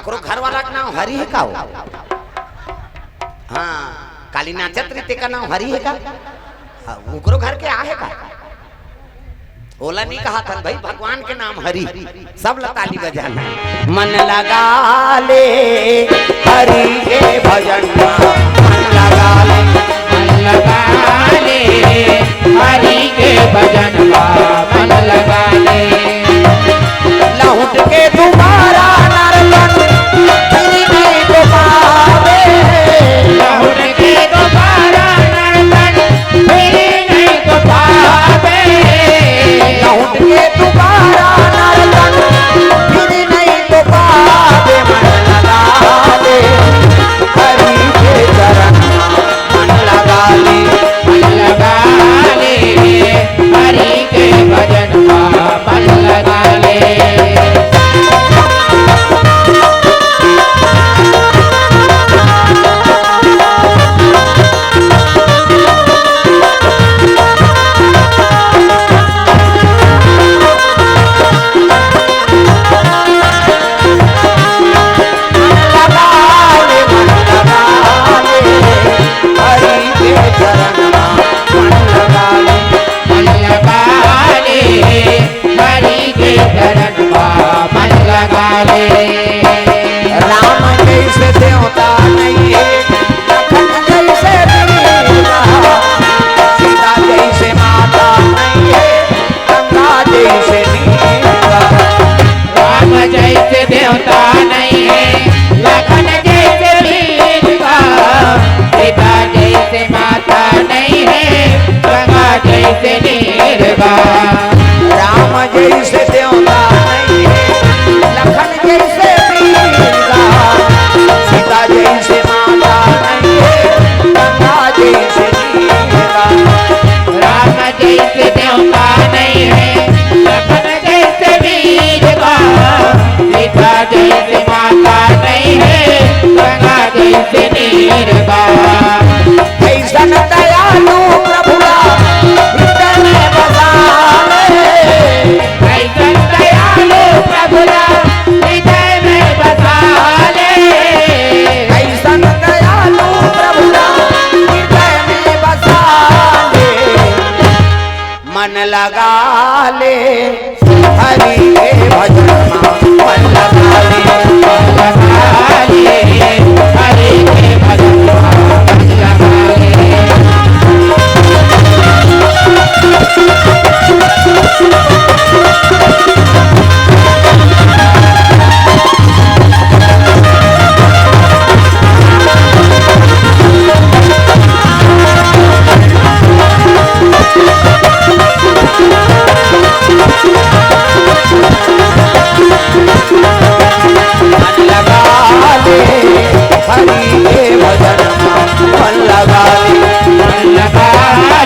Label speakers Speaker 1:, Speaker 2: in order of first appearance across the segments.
Speaker 1: काकरो घर वाला का नाम हरि है का हो? हाँ काली नाचत रीते का नाम हरि है का? हाँ उकरो घर के आहे का? ओला नहीं कहा था भाई भगवान के नाम हरि, सब लताली बजाना। मन लगा ले हरि के भजन मन लगा ले,
Speaker 2: मन लगा ले हरि के भजन मन लगा ले।
Speaker 1: लौट के दोबारा नरकन फिर नहीं तो पावे,
Speaker 2: लौट के दोबारा नरकन फिर नहीं तो पावे,
Speaker 1: लौट के दोबारा नरकन फिर नहीं तो पावे। मन लगा ले हरि के चरण मन लगा ले,
Speaker 2: मन लगा ले हरि के भजन मन लगा ले।
Speaker 1: राम जैसे देवता नहीं है, लखन जैसे वीरा, सीता जैसे माता नहीं है, गंगा जैसे नीरा।
Speaker 2: राम जैसे देवता नहीं है, लखन जैसे वीरा, सीता जैसे माता नहीं है, गंगा जैसे नीरवा।
Speaker 1: राम जैसे देवता नहीं है, लखन जैसे वीरा, सीता जैसे माता नहीं है, गंगा जैसे नीरा।
Speaker 2: राम जैसे देवता नहीं है, लखन जैसे वीरवा, सीता जैसे माता नहीं है, गंगा जैसे नीरवा।
Speaker 1: ऐसन दयालु प्रभुरा हृदय में बसा ले,
Speaker 2: ऐसन दयालु प्रभुरा हृदय में बसा ले,
Speaker 1: ऐसन दयालु प्रभुरा हृदय में बसा ले। मन लगा ले हरि के भजन मन लगा ले,
Speaker 2: मन लगा ले हरि के भजन मन लगा ले।
Speaker 1: मन लगा ले हरि के भजन मन लगा ले,
Speaker 2: मन लगा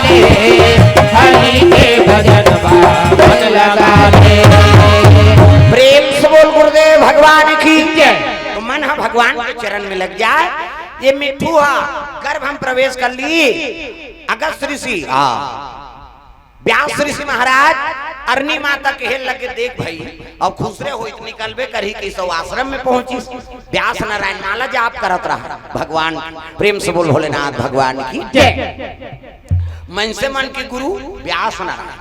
Speaker 2: ले हरि के भजन मन लगा ले।
Speaker 1: प्रेम से बोल गुरुदेव भगवान की जय। तो मन है भगवान के चरण में लग जाए। ये मिठू है गर्भ हम प्रवेश कर ली। अगस्त ऋषि व्यास ऋषि महाराज अरनी माता के हेल लगे देख भाई और खुसरे हो इतनी कलबे करी कि सौ आश्रम में पहुंची। व्यास नारायण माला जाप करत रहा भगवान। प्रेम से बोल भोलेनाथ भगवान की जय। मन से मन के गुरु व्यास नारायण,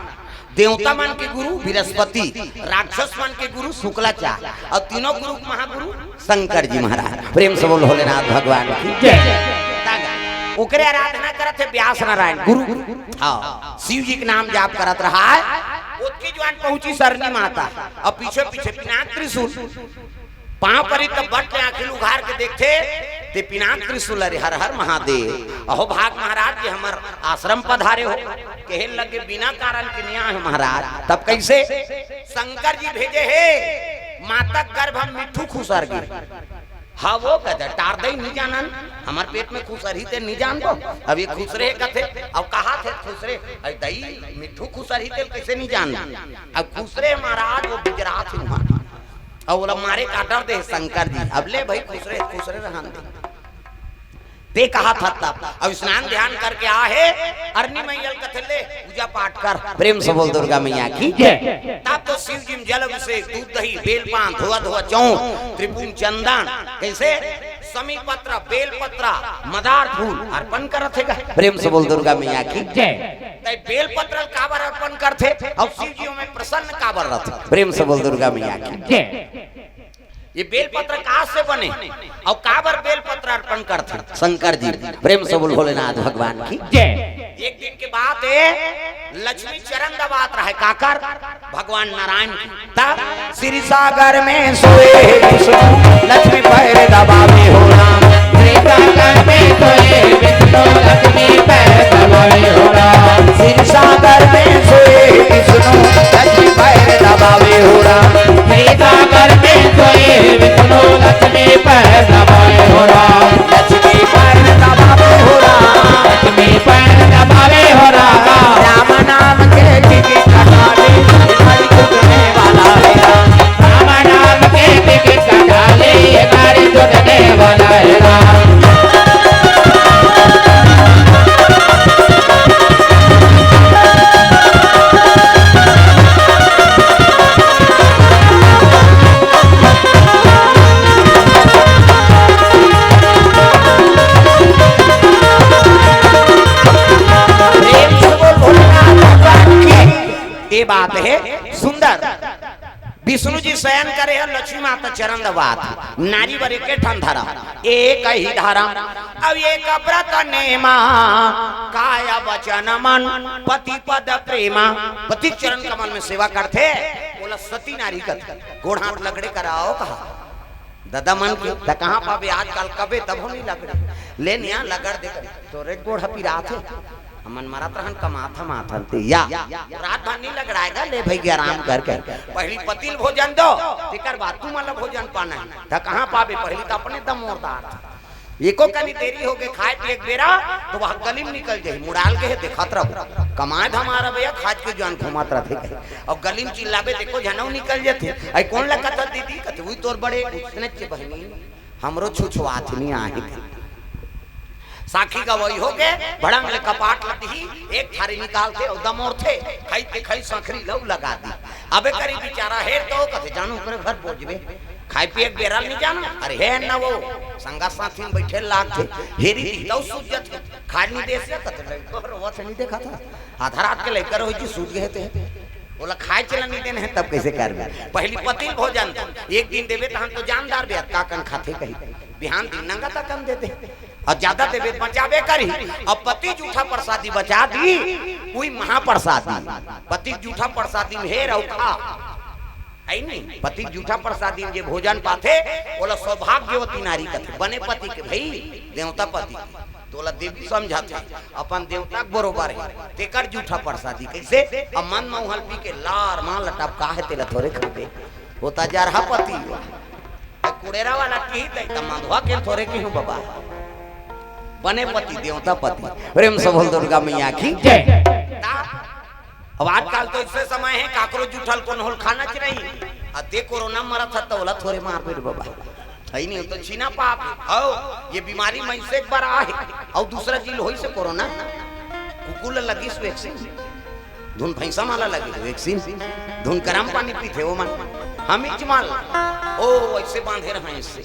Speaker 1: देवता मन के गुरु बृहस्पति, राक्षस मन के गुरु शुक्लाचार्य और तीनों गुरु महागुरु शंकर जी महाराज। प्रेम से बोल भोलेनाथ भगवान की जय। ओकरे आराधना करत है व्यास नारायण गुरु। हाँ शिव जी के नाम जाप करत रहा है। उसकी जवान पहुंची सरनी माता और पीछे पीछे पिनाक त्रिशूल पांव पर तब बट आखिर उघार के देखते ते पिनाक त्रिशूल अरे हर हर महादेव। अहो भाग महाराज जी हमर आश्रम पधारे हो कहे लगे बिना कारण के न्याय है महाराज। तब कैसे शंकर जी भेजे है माता गर्भ हम मिठू खुसर गए। हाँ वो कहते टार दई नहीं जानन हमार पेट में खुसर ही थे नहीं जान दो। अब ये खुसरे कथे अब कहा थे खुसरे दई मिठू खुसर ही थे कैसे नहीं जान। अब खुसरे महाराज वो गुजरात ही और बोला मारे का डर दे शंकर जी। अब ले भाई खुसरे खुसरे रहन दे ते कहा था तब अब स्नान ध्यान करके आहे अरनी मैयल कथले पूजा पाठ कर प्रेम से बोल दुर्गा मैया की तब तो शिव जी जल अभिषेक दूध दही बेलपान धोआ धोआ चौं त्रिपुन चंदन कैसे समी पत्र बेल पत्र मदार फूल अर्पण करत है प्रेम से बोल दुर्गा मैया की जय बेल पत्र काबर अर्पण करते और शिव जी में प्रसन्न काबर रहते प्रेम से बोल दुर्गा मैया की जय ये बेलपत्र कहाँ से बने और काबर बेलपत्र अर्पण करते शंकर जी प्रेम से बोल भोलेनाथ भगवान की जय एक दिन के बाद लक्ष्मी चरण दबात रहे काकर भगवान नारायण तब श्री सागर में सोए लक्ष्मी पैर दबावे हो राम श्री सागर में सोए विष्णु लक्ष्मी पैर दबावे हो राम श्री सागर में सोए विष्णु लक्ष्मी पैर दबावे हो राम श्री सागर में सोए विष्णु लक्ष्मी पैर दबावे हो राम लक्ष्मी पैर दबावे हो राम लक्ष्मी पैर दबावे हो राम राम नाम के टिकट कटाले हरि जुटने वाला है राम नाम के टिकट कटाले हरि जुटने वाला है राम ये बात है सुंदर विष्णु जी शयन करे है लक्ष्मी माता चरण दबात नारी वर के ठन धरा एक ही धारा अब एक व्रत नेमा काया वचन मन पति पद प्रेमा पति चरण कमल में सेवा करते बोला सती नारी का गोड़ हाथ लकड़े कराओ कहा दादा मन की त कहां पावे आजकल कबे तब नहीं लकड़े ले निया लगड़ दे तो रे गोड़ पिरा थे हमन मारत रहन कमाथा माथन ते या रात भर नहीं लगड़ाएगा ले भाई आराम करके पहली पतिल भोजन दो तेकर बाद तू मतलब भोजन पाना त कहां पावे पहली तो अपने दम मोरदार एको कनी देरी हो गए खाए पिए बेरा तो वह गली में निकल जाई मुड़ाल के देखत रहो कमाए हमारा भैया खाज के जान घुमात रहते और गली में चिल्लाबे देखो जनऊ निकल जाते आई कौन लगत दीदी कहते हुई तोर बड़े उसने बहनी हमरो छुछुआत नहीं आही साखी का वही हो गए भड़ंग ले कपाट लदी एक थारी निकालते और दमोर थे खाई पे खाई सांखरी लव लगा दी अबे करी बेचारा हेर तो कहते जानू करे घर पहुंचबे खाई पे एक बेरा नहीं जाना अरे है ना वो संगा साथी में बैठे लाग थे हेरी तो सूजत खाली नहीं दे से कहते और वो से नहीं देखा था आधा रात के लेकर हो जी सूज गए थे बोला खाए चला नहीं देने हैं तब कैसे कर पहली पतिल भोजन एक दिन देवे तो हम तो जानदार बे का कन खाते कहीं बिहान दिन नंगा तक कम देते और ज्यादा देवे बचावे करी अब पति जूठा प्रसादी बचा दी कोई महाप्रसादी पति जूठा प्रसादी में हेर और खा आई नहीं पति जूठा प्रसादी में भोजन पाथे बोला सौभाग्यवती नारी कथे बने पति के भाई देवता पति तोला देवी समझाते अपन देवता बरोबर है तेकर जूठा प्रसादी कैसे अब मन महल पी के लार मां लटप का है तेला थोड़े खाते होता जा रहा पति कुड़ेरा वाला की त मंधवा के थोड़े की हूं बाबा बने पति देवता पति प्रेम से बोल दुर्गा मैया की जय अब आजकल तो इससे समय है काकरो जूठल को नहोल खाना चाहिए अते कोरोना मरा था तो बोला थोड़े मार पे बाबा है नहीं तो छीना पाप आओ ये बीमारी मैं से एक बार आहे और दूसरा जिल होई से कोरोना कुकुल लगी सो वैक्सीन धुन भैंसा माला लगी वैक्सीन धुन गरम पानी पीते वो मन हम ही माल ओ ऐसे बांधे रहे इससे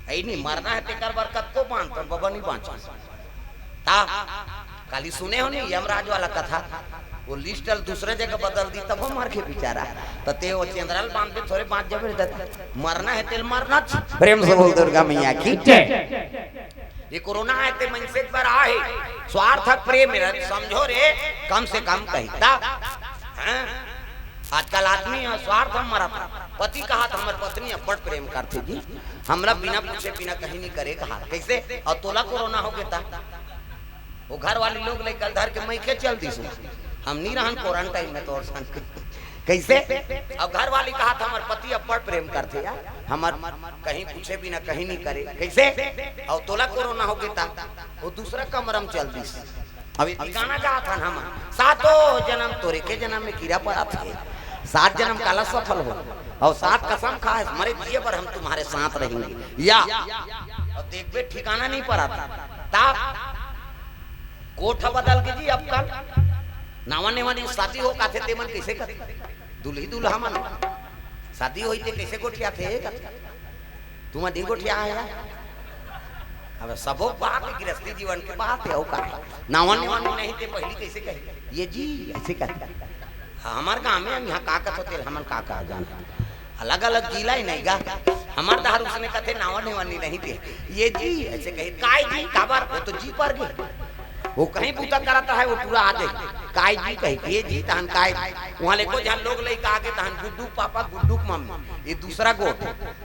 Speaker 1: ऐ नहीं मरना है तेकर बरकत को बांध पर बाबा नहीं बांचा ता काली सुने हो नहीं यमराज वाला कथा वो लिस्टल दूसरे जगह बदल दी तब वो मर के बेचारा तो ते वो चंद्रल बांध पे थोड़े बांध जब मरना है तेल मरना प्रेम से बोल दुर्गा मैया की जय ये कोरोना है ते मन से एक बार आए स्वार्थक प्रेम समझो रे कम से कम कहता आजकल आदमी स्वार्थ हम मरा था पति कहा था हमारी पत्नी अब्बड़ प्रेम करती जी हमरा बिना पूछे बिना कहीं नहीं करे कहा कैसे और तोला कोरोना हो गया वो घर वाले लोग लेकर धर के मैं के चल दी हम नहीं रहन क्वारंटाइन में तो कैसे अब घर वाली कहा था हमारे पति अब्बड़ प्रेम करते यार हमार कहीं पूछे बिना कहीं नहीं करे कैसे और तोला कोरोना हो गया वो दूसरा कमरम चल दी अभी गाना कहा था हम सातों जन्म तोरे के जन्म में कीड़ा पड़ा थे 7 जन्म काला सफल हो और 7 कसम खाए मरे दिए पर हम तुम्हारे साथ रहेंगे या और देखबे ठिकाना नहीं पड़ा था कोठा बदल के जी अब कल नावा नेवानी शादी हो काथे तेमन कैसे कर दुल्ही दुल्हा मन शादी होई ते कैसे गोठिया थे तुम दी गोठिया आया अब सबो बात गृहस्थी जीवन के बात है का नावा नेवानी नहीं ते पहली कैसे कही ये जी ऐसे कहते हमार गांव में हम यहाँ का कहत होते हमन का जान अलग अलग जिला ही नहीं गा हमार दहर उसने कहते नावा नेवानी नहीं थे ये जी ऐसे कही काय जी काबर वो तो जी पर गए वो कहीं पूछा कराता है वो पूरा आ जाए काय जी कही ये जी तहन काय वहां लेको जहां लोग लइका आगे तहन गुड्डू पापा गुड्डू मम्मी ये दूसरा गोट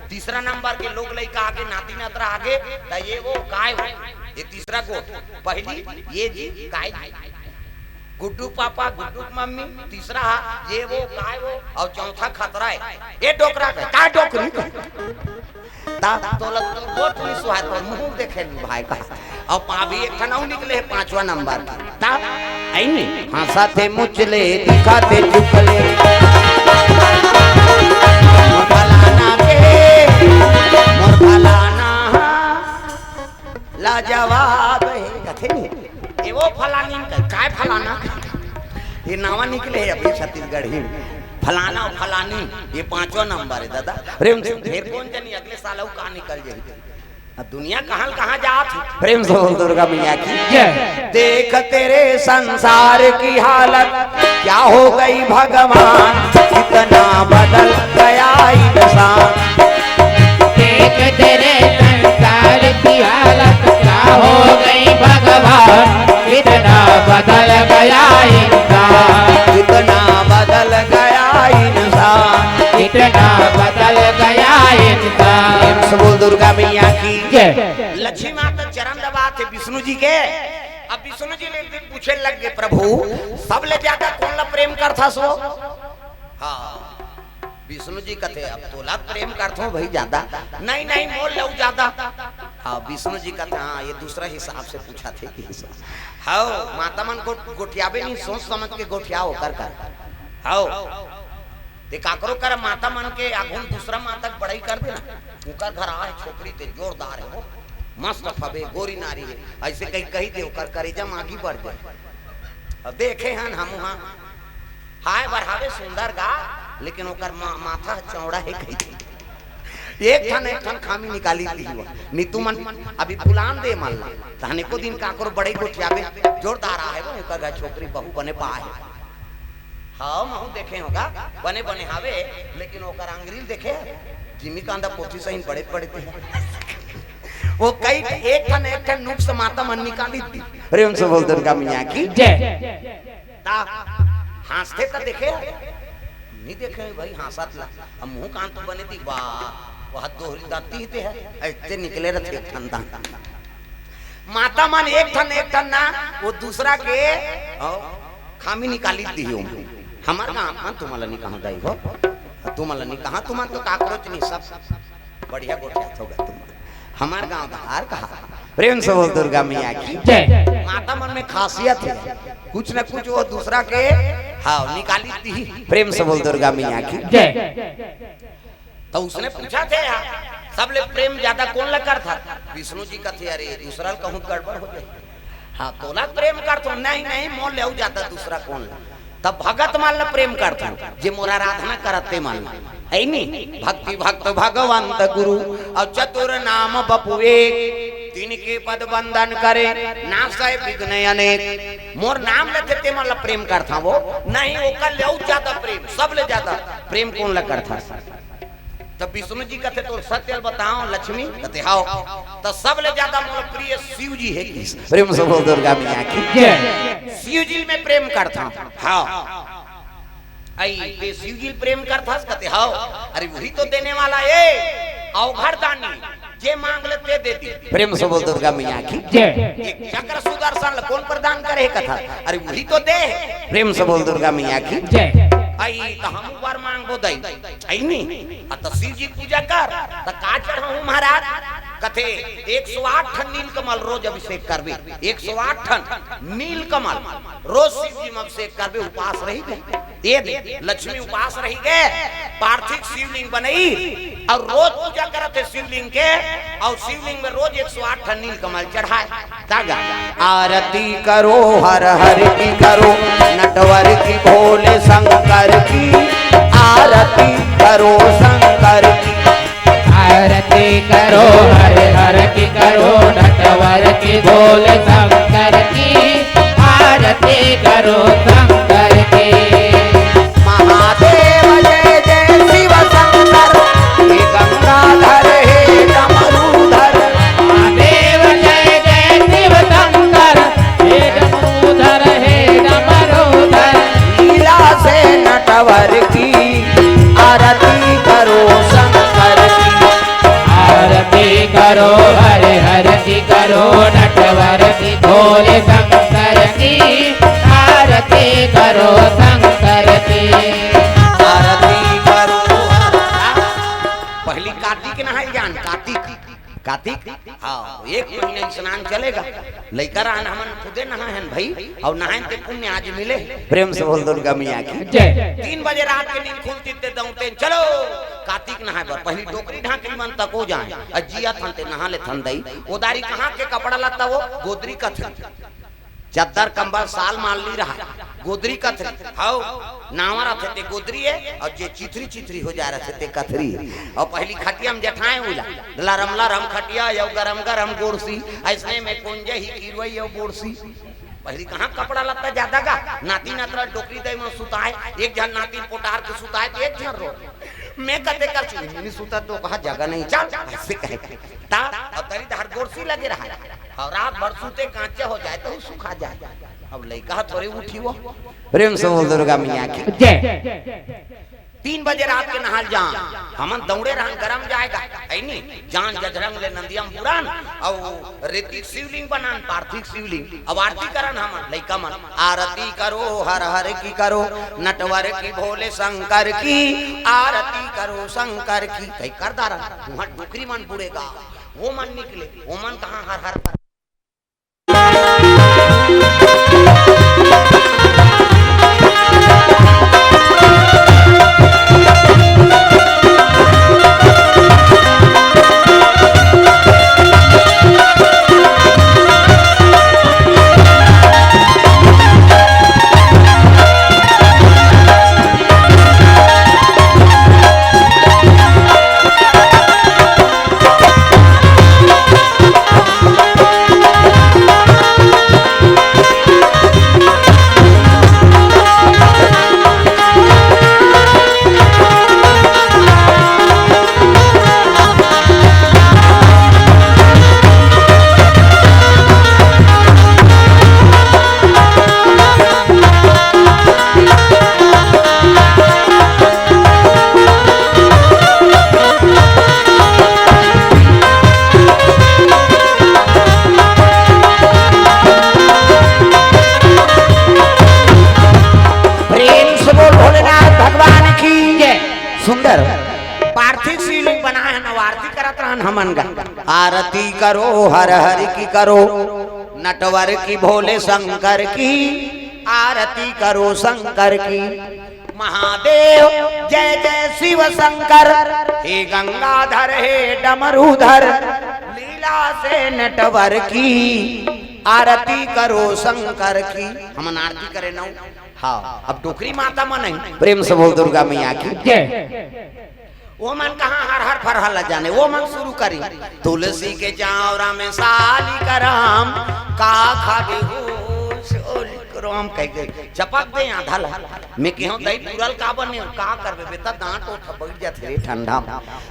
Speaker 1: तीसरा नंबर के लोग लइका आगे नाती नातरा आगे त ये वो काय ये तीसरा गोट पहली ये जी काय गुड्डू पापा गुड्डू मम्मी तीसरा ये वो काय वो और चौथा खतरा है ये डोकरा का डोकरी ता तोला गोट नहीं सुहात पर मुंह देखे भाई का और पाभी एक ठनाऊ निकले है 5वां नंबर ता आई नहीं हंसाते मुचले दिखाते चुकले मोर फलाना के मोर फलाना लाजवाब है कथे नहीं ये वो फलानी काय फलाना ये नावा निकले है अपने छत्तीसगढ़ ही फलाना और फलानी ये 5वां नंबर है दादा प्रेम से ढेर कौन जानी अगले साल वो कहाँ निकल जाए दुनिया कहाँ जात प्रेम से बोल दुर्गा मैया की देख तेरे संसार की हालत क्या हो गई भगवान कितना बदल गया इंसान
Speaker 2: देख तेरे संसार की हालत क्या हो गई भगवान कितना बदल गया इंसान
Speaker 1: कितना बदल गया इंसान
Speaker 2: कितना बदल गया इंसान
Speaker 1: सब बोल दुर्गा मैया की लक्ष्मी माता चरण दबाते विष्णु जी के अब विष्णु जी ने एक दिन पूछे लग गए प्रभु सब ले ज्यादा कौन ला प्रेम करता सो हाँ विष्णु जी कहते अब तोला प्रेम करता हूँ भाई ज्यादा नहीं नहीं मोल लो ज्यादा हाँ विष्णु जी कहते हाँ ये दूसरा हिसाब से पूछा थे कि हाँ माता मन को गोठियाबे नहीं सोच समझ के गोठियाओ कर हाँ काकरो कर माता मन के आगुन दूसरा माता बड़ाई कर देना उकर घर आए छोकरी ते जोरदार है वो मस्त फबे गोरी नारी है ऐसे कहीं कही दे उकर करेजा आगे बढ़ जाए अब देखे हन हम वहां हाय बढ़ावे सुंदर गा लेकिन ओकर माथा चौड़ा है कही एक ठन खामी निकाली दी वो नीतू मन अभी बुलान दे मान ला तहने को दिन काकरो बड़ाई गोठियाबे जोरदार है वो उकर घर छोकरी बहु बने पाए हाँ महू देखे होगा बने बने हावे लेकिन ओकर अंग्रील देखे जिमी कांदा पोथी सही बड़े बड़े थे वो कई एक ठन नुक्स माता मन निकाली थी अरे उनसे बोल दुर्गा मैया की ता हंसते तो देखे नहीं देखे भाई हंसत ला हम मुंह कान तो बने थी वाह वह दोहरी दाती थे है ऐसे निकले रहे एक ठन दा माता मन एक ठन ना वो दूसरा के खामी निकाली दी हूं हमार गांव तुम्हारा नहीं कहां दाई हो तुम्हारा नहीं कहां तुम तो काकरोच नहीं सब बढ़िया गोठिया होगा तुम हमार गांव धार कहा प्रेम से बोल दुर्गा मैया की माता मन में खासियत है कुछ न कुछ वो दूसरा के हाँ निकाली थी प्रेम से बोल दुर्गा मैया की तो उसने पूछा थे सब ले प्रेम ज्यादा कौन लग था विष्णु जी का थे अरे दूसरा कहूँ गड़बड़ हो जाए हाँ तोला प्रेम कर तो नहीं नहीं मोल ले जाता दूसरा कौन तब भगत मान ला प्रेम करता जे मोरा आराधना करते मान है नहीं भक्ति भक्त भगवंत गुरु और चतुर नाम बपुए तीन के पद बंधन करे नाशय विघ्न अनेक मोर नाम लेते ते मान ला प्रेम करता वो नहीं वो कल ले ज्यादा प्रेम सब ले ज्यादा प्रेम कौन ला करता तब विष्णु जी कहते तो सत्य बताओ लक्ष्मी कहते हाओ तो सब ले ज्यादा मोर प्रिय शिव जी है प्रेम से बोल दुर्गा मैया की शिव जी में प्रेम करता हां आई ते शिव जी प्रेम करता कहते हाओ अरे वही तो देने वाला है अवघड़ दानी जे मांग लेते देती प्रेम से बोल दुर्गा मैया की एक चक्र सुदर्शन कौन प्रदान करे कथा अरे वही तो दे प्रेम से बोल दुर्गा मैया की आई तो हम बार मांगबो दई आई नहीं तो शिव जी पूजा कर तो का चढ़ाऊं महाराज कथे 108 ठन नील कमल रोज अभिषेक करबे, 108 ठन नील कमल रोज शिव जी में अभिषेक करबे, उपास रही गए ये दे लक्ष्मी उपास रही गए, पार्थिव शिवलिंग बनई और रोज पूजा करते शिवलिंग के, और शिवलिंग में रोज 108 ठन नील कमल चढ़ाए तागा। आरती करो हर हर की करो, नटवर की भोले शंकर की, आरती करो शंकर की,
Speaker 2: आरती करो हर हर की करो, नटवर की भोले शंकर की, आरती करो शंकर की।
Speaker 1: महादेव जय जय शिव शंकर, हे गंगाधर हे डमरूधर,
Speaker 2: महादेव जय जय शिव शंकर, हे डमरूधर हे डमरूधर,
Speaker 1: लीला से नटवर की, आरती करो शंकर की,
Speaker 2: आरती करो हर हर की करो, नटवर की भोले शंकर की, आरती करो शंकर की।
Speaker 1: आरती करो। पहली कार्तिक नहाई जान, कार्तिक कार्तिक हाँ, एक महीने स्नान चलेगा, लेकर आन हमन खुदे नहाएं भाई, और नहाएं ते पुण्य आज मिले। प्रेम से बोल दुर्गा मैया की
Speaker 2: जय।
Speaker 1: 3 बजे रात के नींद खुलती ते दौते चलो कार्तिक नहाए बर, पहली टोकरी ढाकली मन तक हो जाए, अजिया थनते नहा ले थन दई, ओदारी कहाँ के कपड़ा लता वो गोदरी का थे, चद्दर कंबल साल मान ली रहा, गोदरी कथरी हाउ नावा रथे ते गोदरी है, और जे चिथरी चिथरी हो जा रहे ते कथरी है। और पहली खटिया में जठाए उला लरम लरम खटिया या गरम गरम गोरसी, ऐसने में कुंजे ही किरवई या बोरसी। पहली कहाँ कपड़ा लगता ज्यादा का, नाती नातरा डोकरी दे में सुताए, एक जन नाती पोटार के सुताए तो एक जन रो, मैं कहते कर चुनी सुता तो कहा जगह नहीं, चल ऐसे कहे ता और तरी धार गोरसी लगे रहा, और रात भर सूते कांचे हो जाए तो सुखा जाए। अब लड़का थोड़ी उठी वो। प्रेम से बोल दुर्गा मैया की
Speaker 2: जय।
Speaker 1: 3 बजे रात के नहाल जान, हमन दौड़े रहन गरम जाएगा ऐनी जान जजरंग ले नंदियम पुराण, और ऋतिक शिवलिंग बनान पार्थिव शिवलिंग, अब आरती करन हमन लइका मन, आरती करो हर हर की करो, नटवर की भोले शंकर की, आरती करो शंकर की। कई कर दारा वहां डुकरी मन बुड़ेगा, वो मन निकले, वो मन कहां हर हर पर पार्थिव शिवलिंग बना है ना, आरती करत रहन हमन गा, आरती करो हर हर की करो, नटवर की भोले शंकर की, आरती करो शंकर की। महादेव जय जय शिव शंकर, हे गंगाधर हे डमरूधर, लीला से नटवर की, आरती करो शंकर की। हमन आरती करे नौ हाँ, अब डोकरी माता मन नहीं। प्रेम से बोल दुर्गा मैया की
Speaker 2: जय।
Speaker 1: वो मन कहाँ हर हर फरहल जाने, वो मन शुरू करी, तुलसी के जावरा में साली कराम, का खाबे हो राम कह गए चपक दे आधा ला मैं कहूं दई पूरल का बने का करबे बेटा दांत ओ बैठ जात रे ठंडा।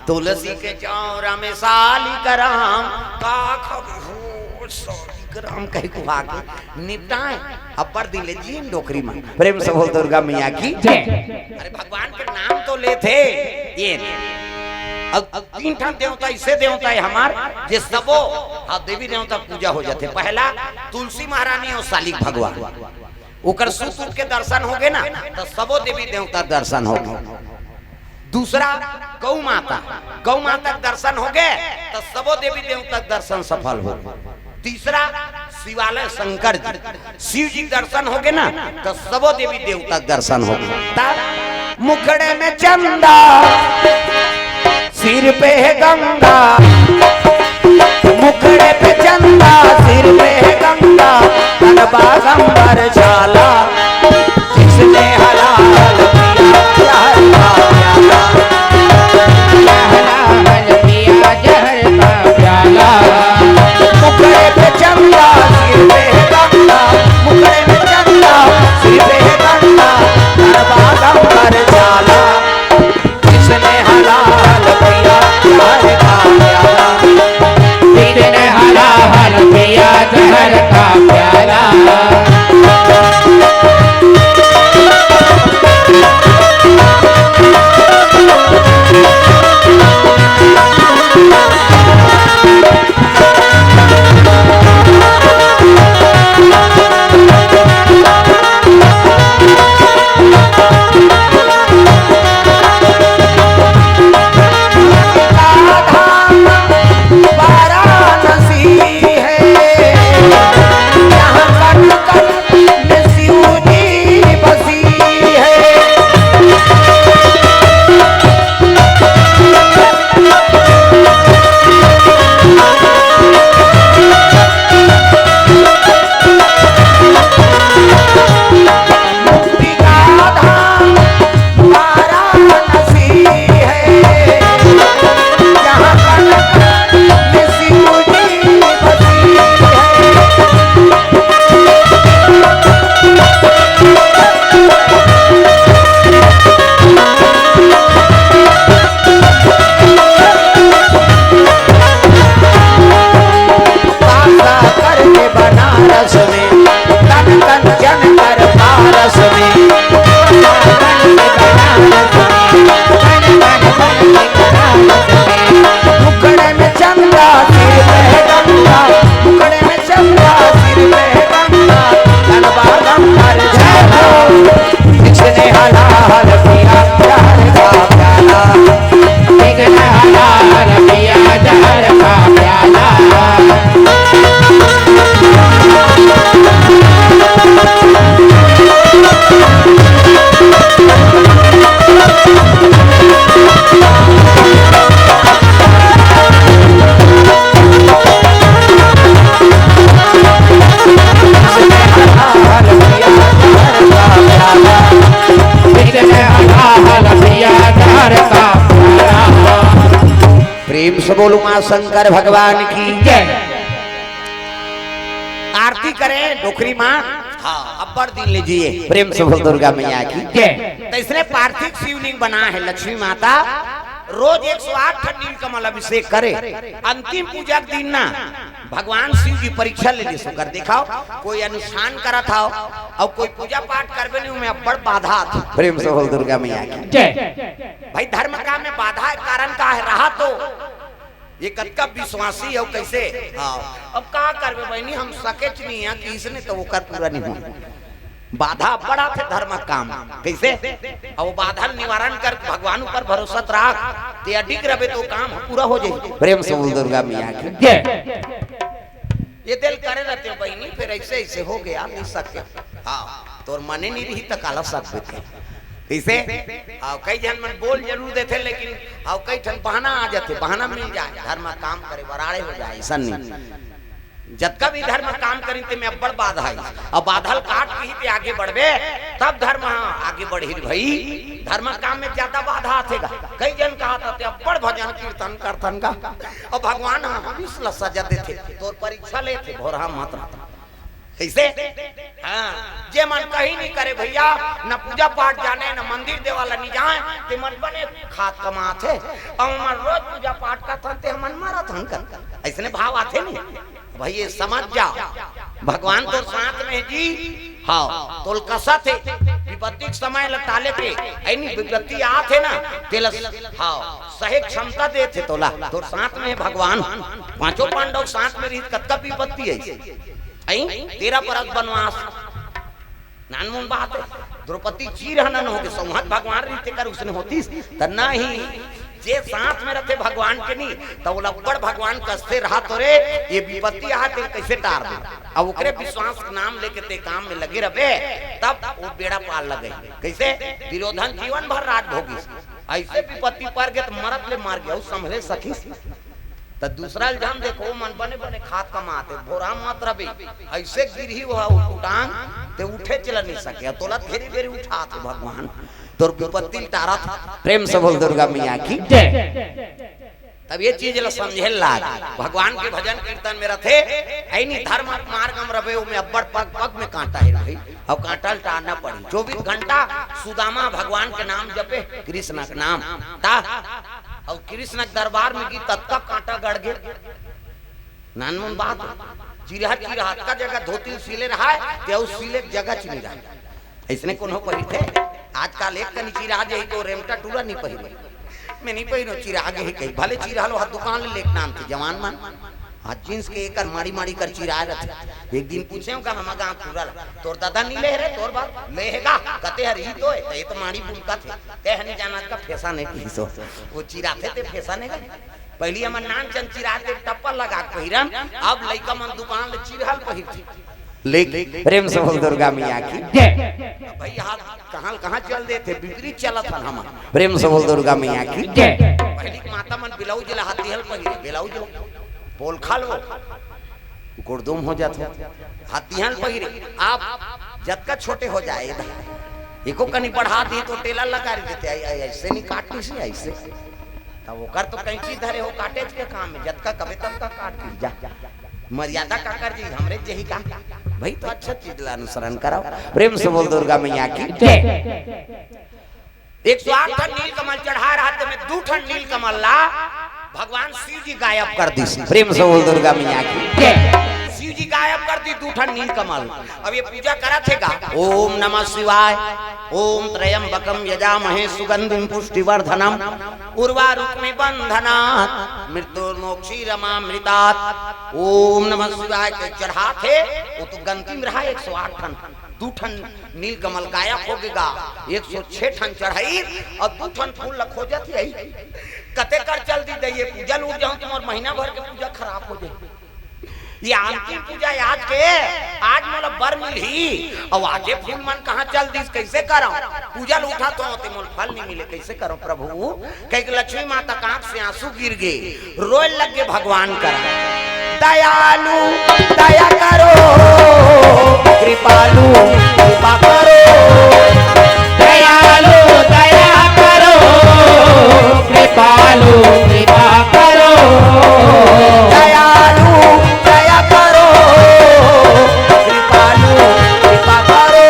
Speaker 1: तुलसी के जावरा में साली कराम, का खाबे हो ग्राम कह को आगे निपटाए अपर दिले जी डोकरी में। प्रेम से बोल दुर्गा मैया की जय। अरे भगवान के नाम तो ले थे ये अब 3 ठन देवता इससे देवता है हमार जे सबो हाँ देवी देवता पूजा हो जाते। पहला तुलसी महारानी और शालिक भगवान ओकर सुत के दर्शन हो गए ना तो सबो देवी देवता दर्शन हो गए। दूसरा गौ माता के दर्शन हो गए तो सबो देवी देवता के दर्शन सफल हो। तीसरा शिवालय शंकर जी शिव जी दर्शन हो गए ना तो सबो देवी देवता के दर्शन हो गए। मुखड़े में चंदा सिर पे है गंगा, मुखड़े पे चंदा सिर पे है गंगा, बागंबर झाला जिसने हलाल किया जहर का प्याला,
Speaker 2: हलाल किया जहर का प्याला।
Speaker 1: मुखड़े पे चंदा सिर पे है गंगा, मुखड़े पे चंदा सिर पे है गंगा, बागंबर झाला जिसने हलाल किया जहर का प्याला,
Speaker 2: जिसने हलाल किया जहर का प्याला।
Speaker 1: प्रेम से बोलो मां शंकर भगवान की जय। आरती करें डोकरी माँ। हाँ अब्बर दिन लीजिए प्रेम से बोल दुर्गा मैया की जय। तो इसने पार्थिव शिवलिंग बना है लक्ष्मी माता रोज 108 नीलकमल अभिषेक करे। अंतिम पूजा के दिन ना भगवान शिव की परीक्षा ले ली कर दिखाओ कोई अनुष्ठान करा था और कोई पूजा पाठ करवे नहीं में अब्बड़ बाधा थी। प्रेम से बोल दुर्गा मैया की जय। भाई धर्म काम में बाधा के कारण का है रहा तो ये कत्का विश्वासी है कैसे। हाँ अब कहा करवे बहनी हम सकेच नहीं है कि इसने तो वो कर पूरा नहीं हो बाधा बड़ा थे धर्म काम कैसे और वो बाधा निवारण कर भगवान ऊपर भरोसा रख ते अडिग रहे तो काम पूरा हो जाए। प्रेम से बोल दुर्गा मैया की जय। ये दिल करे रहते हो बहनी फिर ऐसे ऐसे हो गया नहीं सके। हाँ तोर मने नहीं रही तो काला सकते थे इसे कई जन मन बोल जरूर देते लेकिन कई ठन बहाना आ जाते बहाना मिल जाए धर्म काम करे बराड़े हो जाए ऐसा नहीं। जब भी धर्म काम करी ते में अब्बड़ बाधा है अब बाधल काट के ही आगे बढ़बे तब धर्म आगे बढ़ी भाई। धर्म काम में ज्यादा बाधा आतेगा कई जन कहा था अब्बड़ भजन कीर्तन करतन का और भगवान हम इसला सजा देते तो परीक्षा लेते भोरा मात्रा कैसे। हाँ जे मन कहीं नहीं करे भैया न पूजा पाठ जाने न मंदिर देवाला नहीं जाए ते मन बने खात कमाते और मन रोज पूजा पाठ करते ते मन मारा थन कर ऐसने भाव आते नहीं भाई ये समझ जाओ भगवान तो साथ में जी। हाँ तोल कसा थे विपत्ति समय लटाले पे ऐनी विपत्ति आते ना तेल हाँ सही क्षमता दे थे तोला तो साथ में भगवान पांचों पांडव साथ में रही कत्का विपत्ति है 13 बरस बनवास नानमुन बात है द्रौपदी चीर हनन हो के संहत भगवान रीते कर उसने होती त नहीं जे साथ में रहते भगवान के नहीं तो वो लब्बड़ भगवान कसते रहा तो रे ये विपत्ति आ ते कैसे टार दे। अब ओकरे विश्वास के नाम लेके ते काम में लगे रहे तब वो बेड़ा पार लगे। कैसे दुर्योधन जीवन भर राज भोगी ऐसे विपत्ति पर गए तो मरत ले मार गया संभले सखी। तो दूसरा इल्जाम देखो मन बने बने खाद कमाते भोरा मत रबी ऐसे गिरी हुआ उठांग ते उठे चल नहीं सके तोला घेरी घेरी उठाते भगवान तोर विपत्ति टारा था। प्रेम से बोल दुर्गा मैया की तब ये चीज ला समझे लाग भगवान के भजन कीर्तन में रथे ऐनी धर्म मार्ग में रहे में अब्बड़ पग पग में कांटा है भाई अब कांटा टारना पड़ी 24 घंटा सुदामा भगवान के नाम जपे कृष्ण के नाम ता और कृष्ण के दरबार में की तत्का कांटा गड़ गए नानमन बात चिरहा चिरहा का जगह धोती सीले रहा है ते उस सीले जगह चिनी रहा इसने कौन हो परी थे आजकल एक कनी चिरा जे तो रेमटा टूरा नहीं पहिरे मैं नहीं पहिरो चिरा आगे ही कहीं भले चिरा लो दुकान ले नाम थे जवान मान हां जींस के एक माड़ी माड़ी कर चिरा रहे एक दिन पूछे का हम गांव टूरा तोर दादा नहीं ले रे तोर बाप लेगा कते हर ही तो ये तो माड़ी बुनका थे ते हनी जाना का फैसा नहीं पीसो वो चिरा थे ते फैसा नहीं पहली हमर नान चंद चिरा के टप्पल लगा पहिरन अब लइका मन दुकान ले चिरहल पहिरथी लेकिन प्रेम से बोल दुर्गा मैया की भाई हाथ कहाँ चल दे थे बिक्री चला था हम प्रेम से बोल दुर्गा मैया की पहली माता मन ब्लाउज ला हाथी हल पहिरे ब्लाउज बोल खा लो गुड़दुम हो जाते हाथी हल पहिरे आप जब का छोटे हो जाए इधर एको कनी बढ़ा दी तो टेलर लगा देते ऐसे नहीं काटनी से ऐसे तब वो कर तो कैंची धरे हो काटे के काम में जब का कभी तब का काट दी जा मर्यादा का कर जी हमरे यही काम भाई तो अच्छा चीज ला अनुसरण कराओ। प्रेम से बोल दुर्गा मैया की 108 ठन नील कमल चढ़ा रहा में 2 ठन नील कमल ला भगवान शिव जी गायब कर दी। प्रेम से बोल दुर्गा मैया की शिव जी गायब कर दी 2 ठन नील कमल। अब ये पूजा करा थेगा ओम नमः शिवाय ओम त्रयंबकम यजामहे सुगंधिम पुष्टिवर्धनम उर्वारुकमिव बंधनात् मृत्युर्मोक्षीरमामृतात्। ओम नमः शिवाय के चढ़ा थे वो तो गंतिम रहा 108 ठन 2 ठन नील कमल गायब हो गएगा 106 ठन चढ़ाई और 2 ठन फूल लखो जाती है कते कर चल दी दे पूजा लूट जाऊं तुम्हार महीना भर के पूजा खराब हो जाए। ये अंतिम पूजा आज के आज मोला बर मिली और आजे फूल मन कहाँ चल दी कैसे करो पूजा उठा तो मोल फल नहीं मिले कैसे करो प्रभु कहीं लक्ष्मी माता का आंख से आंसू गिर गए रोए लग गए भगवान करा दयालु दया करो कृपालु कृपा करो
Speaker 2: दयालु दया करो कृपालु कृपा करो
Speaker 1: दयालु दया करो कृपालु कृपा करो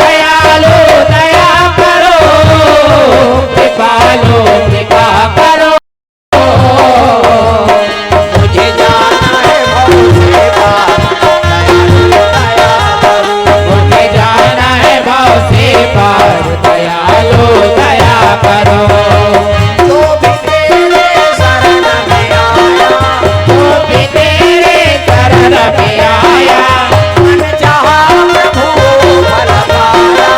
Speaker 2: दयालु दया करो कृपालु कृपा करो
Speaker 1: मुझे जाना है भव से पार दयालु दया करो
Speaker 2: मुझे जाना है भाव से पार दयालु दया करो
Speaker 1: जो भी तेरे शरण में आया
Speaker 2: जो भी तेरे शरण में आया
Speaker 1: मन चाहा प्रभु फल पाया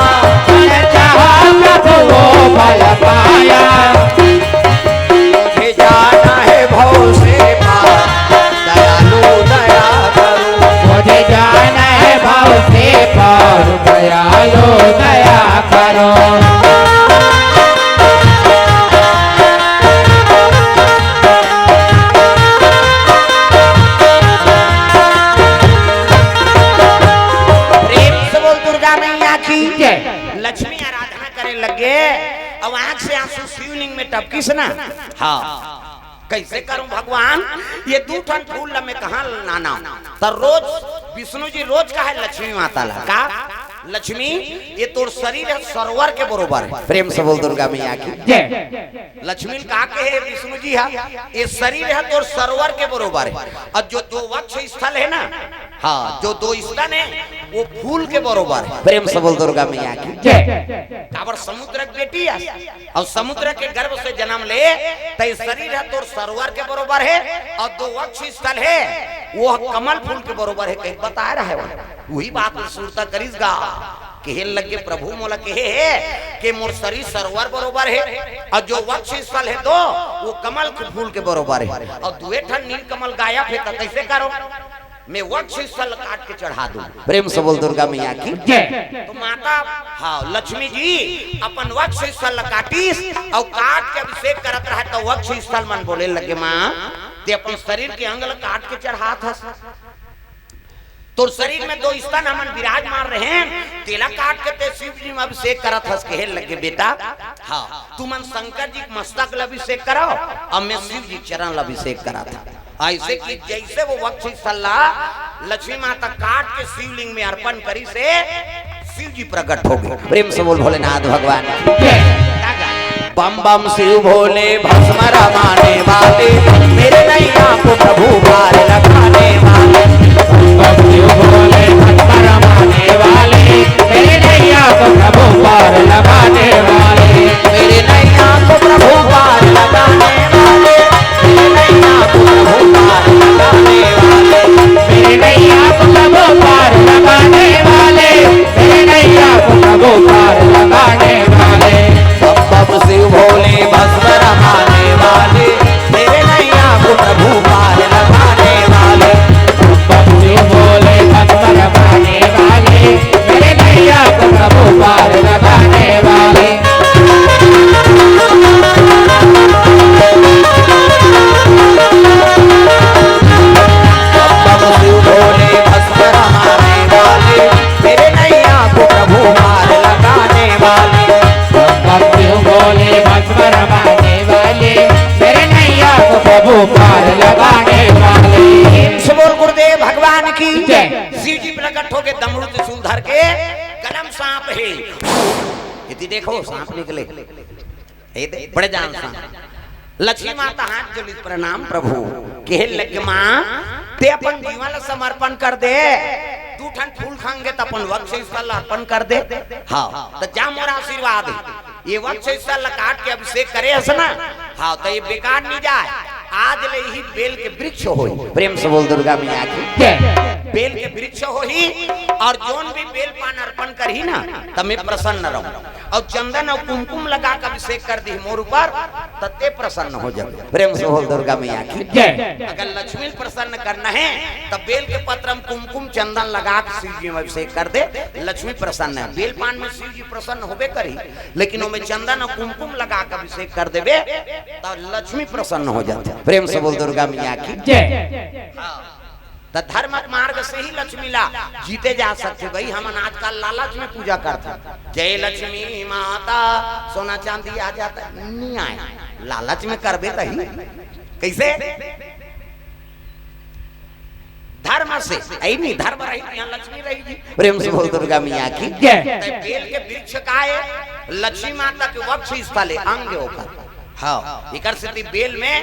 Speaker 2: मन चाहा प्रभु वो फल पाया
Speaker 1: मुझे जाना है भव से पार दयालु दया करो
Speaker 2: मुझे जाना है भाव से पार दयालु दया करो
Speaker 1: प्रेम से बोल दुर्गा मैया की लक्ष्मी आराधना करे लगे अब आंख से आंसू शिवलिंग में टपकी से ना हाँ कैसे करूं भगवान ये 2 ठन फूल ला मैं कहाँ लाना तो रोज विष्णु जी रोज का है लक्ष्मी माता ला का लक्ष्मी ये तोर शरीर है सरोवर के बरोबर है। प्रेम से बोल दुर्गा मैया की लक्ष्मी का के है विष्णु जी है ये शरीर है तोर सरोवर के बरोबर है और जो 2 वक्ष स्थल है ना हाँ जो 2 स्तन है वो फूल के बरोबर है। प्रेम से बोल दुर्गा मैया की काबर समुद्र की बेटी है और समुद्र के गर्भ से जन्म ले तो शरीर है तोर सरोवर के बरोबर है और 2 वक्ष स्थल है वो कमल फूल के बरोबर है कहीं बता रहा है वही बात सुरता करीसगा कहे लगे प्रभु मोला कहे है कि मोर शरीर सरोवर बरोबर है और जो वक्ष स्थल है तो वो कमल के फूल के बरोबर है और दुए ठन नील कमल गायब है तो कैसे करो मैं वक्ष स्थल काट के चढ़ा दूं। प्रेम से बोल दुर्गा मैया की तो माता हाँ लक्ष्मी जी अपन वक्ष स्थल काटीस और काट के अभिषेक करत रहे तो वक्ष स्थल मन बोले लगे माँ ते अपन शरीर के अंग काट के चढ़ा था तो शरीर में 2 स्तन हमन विराजमान रहे हैं तेला काट के ते शिव जी में अभिषेक करत हस कहे लगे बेटा हाँ तू मन शंकर जी मस्तक अभिषेक करो और मैं शिव जी चरण अभिषेक करा था ऐसे कि जैसे वो वक्ष सल्ला लक्ष्मी माता काट के शिवलिंग में अर्पण करी से शिव जी प्रकट हो गए। प्रेम से बोल भोलेनाथ भगवान बम बम शिव भोले भस्म रमाने वाले मेरे नैया को प्रभु पार लगाने वाले
Speaker 2: बम शिव भोले भस्म रमाने वाले मेरे नैया को प्रभु पार लगाने वाले
Speaker 1: मेरे नैया को प्रभु पार लगाने वाले मेरे नैया को प्रभु पार लगाने वाले
Speaker 2: मेरे नैया को प्रभु पार लगाने वाले मेरे नैया को प्रभु पार लगाने वाले
Speaker 1: बम शिव भोले भस्म रमाने वाले मेरे नैया को प्रभु पार लगाने वाले
Speaker 2: बम शिव भोले भस्म रमाने वाले मेरे नैया को प्रभु पार लगाने वाले
Speaker 1: बम शिव भोले भस्म रमाने वाले मेरे नैया को प्रभु पार लगाने वाले
Speaker 2: बम शिव भोले भस्म रमाने वाले मेरे नैया को प्रभु पार लगाने वाले
Speaker 1: बोल गुरुदेव भगवान की
Speaker 2: जय।
Speaker 1: शिव जी प्रकट हो गए दमड़ू त्रिशूल धर के कलम सांप है इति देखो सांप निकले ए दे बड़े जान सांप लक्ष्मी माता हाथ जोड़ी प्रणाम प्रभु कहे लगे माँ ते अपन जीवन समर्पण कर दे 2 ठन फूल खाएंगे तो अपन वक्ष स्थल अर्पण कर दे हाँ तो जा मोरा आशीर्वाद है ये वक्ष स्थल काट के अभिषेक करे हस ना हाँ तो ये बेकार नहीं जाए आज ले ही बेल के वृक्ष हो प्रेम से बोल दुर्गा मैया की बेल के वृक्ष हो ही और जोन भी बेल पान अर्पण कर ही ना तब मैं प्रसन्न रहूं और चंदन और कुमकुम लगा कर अभिषेक कर दी मोर ऊपर तत्ते प्रसन्न हो जाए। प्रेम से बोल दुर्गा मैया की अगर लक्ष्मी प्रसन्न करना है तब बेल के पत्र में कुमकुम चंदन लगा के शिव जी में अभिषेक कर दे लक्ष्मी प्रसन्न है। बेल पान में शिव जी प्रसन्न होबे करी लेकिन वो में चंदन और कुमकुम लगा कर अभिषेक कर देवे तो लक्ष्मी प्रसन्न हो जाते। प्रेम से बोल दुर्गा मैया की तो धर्म मार्ग से ही लक्ष्मी ला जीते जा सकते भाई। हम आजकल लालच में पूजा करते जय लक्ष्मी माता सोना चांदी आ जाता नहीं आए लालच में करबे तही कैसे धर्म से आई नहीं धर्म रही यहाँ लक्ष्मी रहेगी। प्रेम से बोल दुर्गा मैया की बेल के वृक्ष का है लक्ष्मी माता के वक्ष स्थल है अंग होकर हाँ इकर से बेल में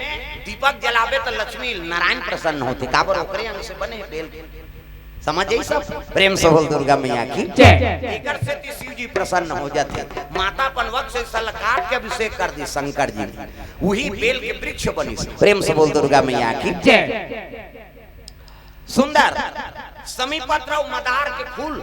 Speaker 1: दीपक जलावे तो लक्ष्मी नारायण प्रसन्न होते काबर ओकरे अंग से बने बेल के समझे सब। प्रेम से बोल दुर्गा मैया की इकर से शिव जी प्रसन्न हो जाते माता अपन वक्ष स्थल काट के अभिषेक कर दी शंकर जी वही बेल के वृक्ष बनी। प्रेम से बोल दुर्गा मैया की सुंदर समीपत्र मदार के फूल